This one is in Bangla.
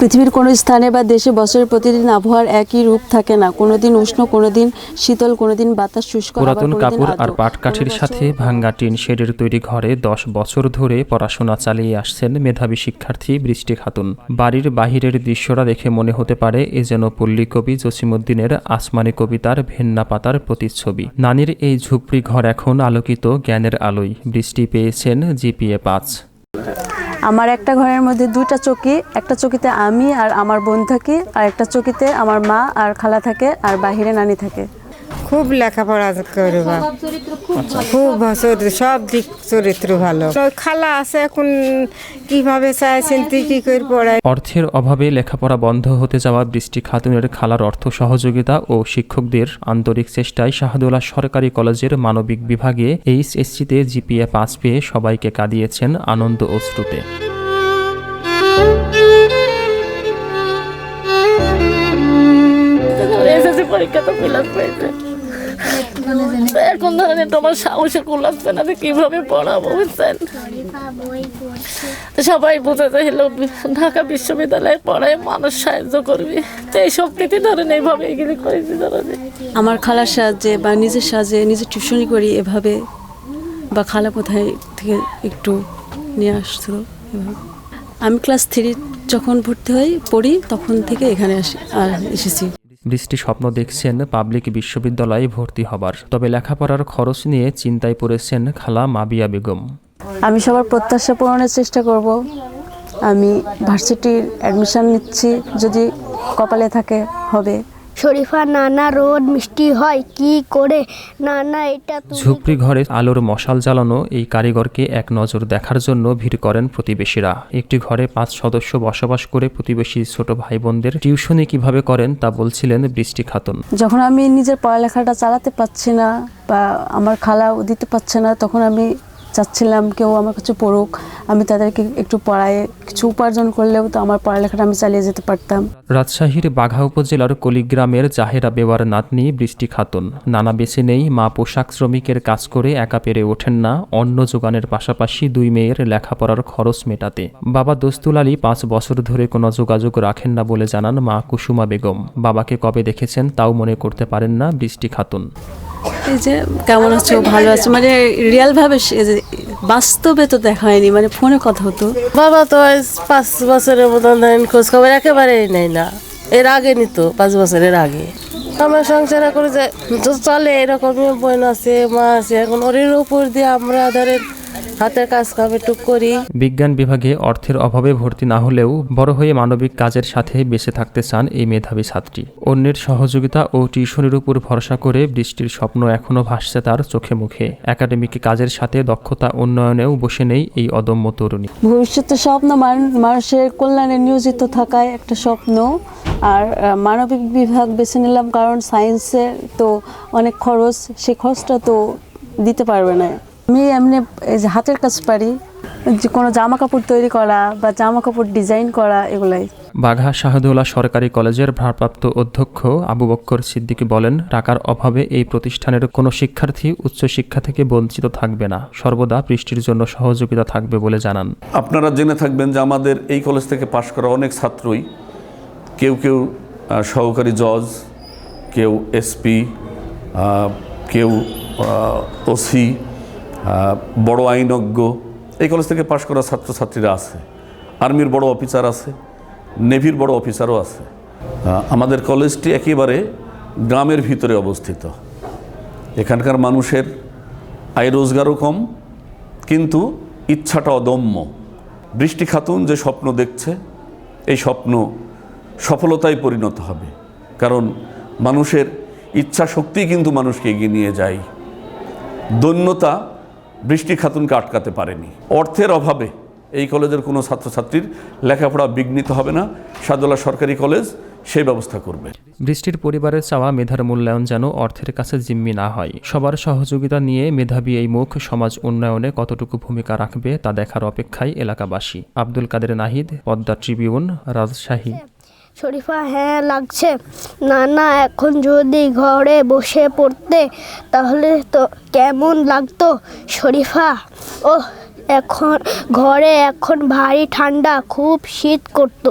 পৃথিবীর কোনো স্থানে বা দেশে বছরের প্রতিদিন আবহাওয়ার একই রূপ থাকে না। কোনোদিন উষ্ণ, কোনোদিন শীতল, কোনোদিন বাতাস শুষ্ক। পুরাতন কাপড় আর পাটকাঠির সাথে ভাঙ্গা টিন শেডের তৈরি ঘরে 10 বছর ধরে পড়াশোনা চালিয়ে আসছেন মেধাবী শিক্ষার্থী বৃষ্টি খাতুন। বাড়ির বাহিরের দৃশ্যটা দেখে মনে হতে পারে এ যেন পল্লীকবি জসিমউদ্দিনের আসমানি কবিতার ভেন্না পাতার প্রতিচ্ছবি। নানির এই ঝুপড়ি ঘর এখন আলোকিত জ্ঞানের আলোয়। বৃষ্টি পেয়েছেন জিপিএ 5। আমার একটা ঘরের মধ্যে 2টা চৌকি, একটা চৌকিতে আমি আর আমার বোন থাকি, আর একটা চৌকিতে আমার মা আর খালা থাকে, আর বাহিরে নানি থাকে। খুব লেখাপড়া করবা, খুব সব দিক চরিত্র ভালো। খালা আছে, এখন কিভাবে চাইছেন কি করে পড়ায়। অর্থের অভাবে লেখাপড়া বন্ধ হতে যাওয়া বৃষ্টি খাতুনের খালার অর্থ সহযোগিতা ও শিক্ষকদের আন্তরিক চেষ্টায় শাহদৌলা সরকারি কলেজের মানবিক বিভাগে এইচএসসিতে জিপিএ 5 পেয়ে সবাইকে কাঁদিয়েছেন আনন্দ অশ্রুতে। পরীক্ষা তো ক্লাস পেয়েছে, এখন ধরেন তোমার সাহসে কুলাচ্ছে না যে কিভাবে পড়াবো, বুঝছেন। সবাই বুঝাতে হলো ঢাকা বিশ্ববিদ্যালয়ে পড়ায় মানুষ সাহায্য করবে, তো এই শক্তিতে ধরেন এইভাবে এগুলি করেছি। ধরেন আমার খালার সাহায্যে বা নিজের সাহায্যে নিজে টিউশনি করি এভাবে, বা খালা কোথায় থেকে একটু নিয়ে আসতো এভাবে। আমি ক্লাস 3 যখন ভর্তি হই পড়ি তখন থেকে এখানে এসেছি। বৃষ্টি স্বপ্ন দেখছেন পাবলিক বিশ্ববিদ্যালয়ে ভর্তি হবার, তবে লেখাপড়ার খরচ নিয়ে চিন্তায় পড়েছেন খালা মাবিয়া বেগম। আমি সবার প্রত্যাশা পূরণের চেষ্টা করব। আমি ভার্সিটির অ্যাডমিশন নিচ্ছি, যদি কপালে থাকে হবে। শরীফা, নানা রোদ মিষ্টি হয় কি করে, নানা এটা ঝুপড়ি ঘরে আলোর মশাল জ্বালানো এই কারিগরকে এক নজর দেখার জন্য ভিড় করেন প্রতিবেশীরা। একটি ঘরে 5 সদস্য বসবাস করে প্রতিবেশী ছোট ভাই বোনদের টিউশনি কিভাবে করেন তা বলছিলেন বৃষ্টি খাতুন। যখন আমি নিজের পড়ালেখাটা চালাতে পারছি না বা আমার খালাও দিতে পারছে না, তখন আমি চাচ্ছিলাম কেউ আমার কাছে পড়ুক, আমি তাদেরকে একটু পড়ায় কিছু উপার্জন করলেও তো আমার পড়ালেখাটা আমি চালিয়ে যেতে পারতাম। রাজশাহীর বাঘা উপজেলার কলিগ্রামের জাহেরা বেওয়ার নাতনি বৃষ্টি খাতুন। নানা বেছে নেই, মা পোশাক শ্রমিকের কাজ করে একা পেরে ওঠেন না অন্ন যোগানের পাশাপাশি 2 মেয়ের লেখাপড়ার খরচ মেটাতে। বাবা দস্তুল আলী 5 বছর ধরে কোনো যোগাযোগ রাখেন না বলে জানান মা কুসুমা বেগম। বাবাকে কবে দেখেছেন তাও মনে করতে পারেন না বৃষ্টি খাতুন। এই যে কেমন আছো, ভালো আছো, মানে রিয়েল ভাবে বাস্তবে তো দেখা হয়নি, মানে ফোনে কথা হতো। বাবা তো 5 বছরের মতন খোঁজ খবর একেবারেই নেই না, এর আগে নিত 5 বছরের আগে। আমরা সংসার করে যে চলে এরকমই, বোন আছে, মা আছে, এখন ওর উপর দিয়ে আমরা ধরেন হাতের কাজ কাম একটু করি। বিজ্ঞান বিভাগে অর্থের অভাবে ভর্তি না হলেও বড় হয়ে মানবিক কাজের সাথে বেঁচে থাকতে চান এই মেধাবী ছাত্রী। অন্যের সহযোগিতা ও টিউশনির উপর ভরসা করে বৃষ্টির স্বপ্ন এখনো ভাসছে তার চোখে মুখে। একাডেমিক কাজের সাথে দক্ষতা উন্নয়নেও বসে নেই এই অদম্য তরুণী। ভবিষ্যতের স্বপ্ন মানুষের কল্যাণে নিয়োজিত থাকায় একটা স্বপ্ন। আর মানবিক বিভাগ বেছে নিলাম কারণ সায়েন্সে তো অনেক খরচ, সেই খরচটা তো দিতে পারবে না। আমি এমনি এই যে হাতের কাজ পারি, যে কোনো জামা কাপড় তৈরি করা বা জামা কাপড় ডিজাইন করা, এগুলাই। বাঘা শাহদৌলা সরকারি কলেজের ভারপ্রাপ্ত অধ্যক্ষ আবু বক্কর সিদ্দিকী বলেন, টাকার অভাবে এই প্রতিষ্ঠানের কোনো শিক্ষার্থী উচ্চশিক্ষা থেকে বঞ্চিত থাকবে না, সর্বদা বৃষ্টির জন্য সহযোগিতা থাকবে বলে জানান। আপনারা জেনে থাকবেন যে আমাদের এই কলেজ থেকে পাশ করা অনেক ছাত্রই কেউ সহকারী জজ, কেউ এসপি, কেউ ওসি, বড় আইনজ্ঞ, এই কলেজ থেকে পাশ করা ছাত্রছাত্রীরা আছে। আর্মির বড় অফিসার আছে, নেভির বড় অফিসারও আছে। আমাদের কলেজটি একেবারে গ্রামের ভিতরে অবস্থিত। এখানকার মানুষের আয় রোজগারও কম, কিন্তু ইচ্ছাটা অদম্য। বৃষ্টি খাতুন যে স্বপ্ন দেখছে, এই স্বপ্ন সফলতায় পরিণত হবে, কারণ মানুষের ইচ্ছা শক্তিই কিন্তু মানুষকে এগিয়ে নিয়ে যায়। দৈন্যতা বৃষ্টি খাতুনকে আটকাতে পারেনি। অর্থের অভাবে এই কলেজের কোনো ছাত্রছাত্রীর লেখাপড়া বিঘ্নিত হবে না, শাহদৌলা সরকারি কলেজ সেই ব্যবস্থা করবে। বৃষ্টির পরিবারের চাওয়া মেধার মূল্যায়ন যেন অর্থের কাছে জিম্মি না হয়। সবার সহযোগিতা নিয়ে মেধাবী এই মুখ সমাজ উন্নয়নে কতটুকু ভূমিকা রাখবে তা দেখার অপেক্ষায় এলাকাবাসী। আব্দুল কাদের নাহিদ, পদ্মা ট্রিবিউন, রাজশাহী। শরীফা, হ্যাঁ লাগছে। নানা এখন যদি ঘরে বসে পড়তে তাহলে তো কেমন লাগতো শরীফা। এখন ঘরে এখন ভারী ঠান্ডা, খুব শীত করতো।